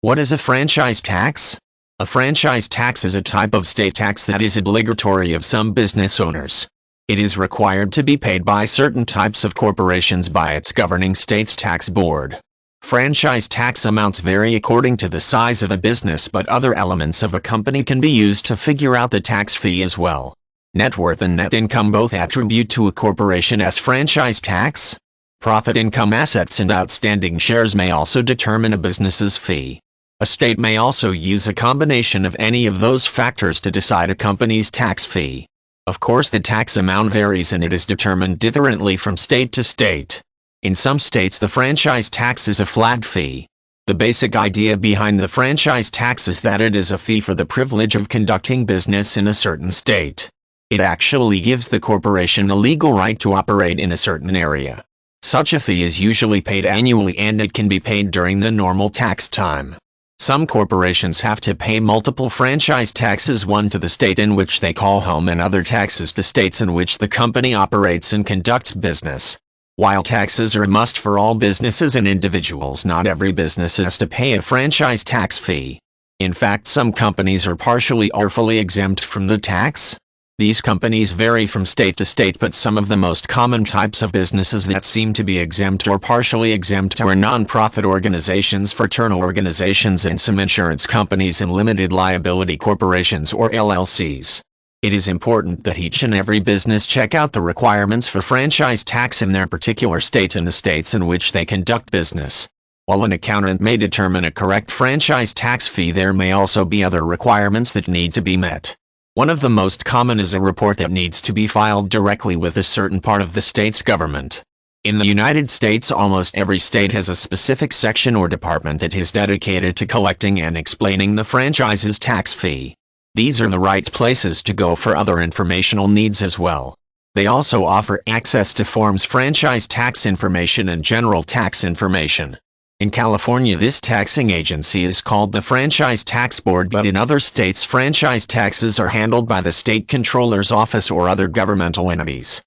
What is a franchise tax? A franchise tax is a type of state tax that is obligatory of some business owners. It is required to be paid by certain types of corporations by its governing state's tax board. Franchise tax amounts vary according to the size of a business, but other elements of a company can be used to figure out the tax fee as well. Net worth and net income both attribute to a corporation as franchise tax. Profit, income, assets, and outstanding shares may also determine a business's fee. A state may also use a combination of any of those factors to decide a company's tax fee. Of course, the tax amount varies and it is determined differently from state to state. In some states, the franchise tax is a flat fee. The basic idea behind the franchise tax is that it is a fee for the privilege of conducting business in a certain state. It actually gives the corporation a legal right to operate in a certain area. Such a fee is usually paid annually and it can be paid during the normal tax time. Some corporations have to pay multiple franchise taxes, one to the state in which they call home and other taxes to states in which the company operates and conducts business. While taxes are a must for all businesses and individuals, not every business has to pay a franchise tax fee. In fact, some companies are partially or fully exempt from the tax. These companies vary from state to state, but some of the most common types of businesses that seem to be exempt or partially exempt are non-profit organizations, fraternal organizations, and some insurance companies and limited liability corporations or LLCs. It is important that each and every business check out the requirements for franchise tax in their particular state and the states in which they conduct business. While an accountant may determine a correct franchise tax fee, there may also be other requirements that need to be met. One of the most common is a report that needs to be filed directly with a certain part of the state's government. In the United States, almost every state has a specific section or department that is dedicated to collecting and explaining the franchise's tax fee. These are the right places to go for other informational needs as well. They also offer access to forms, franchise tax information, and general tax information. In California, this taxing agency is called the Franchise Tax Board, but in other states, franchise taxes are handled by the state controller's office or other governmental entities.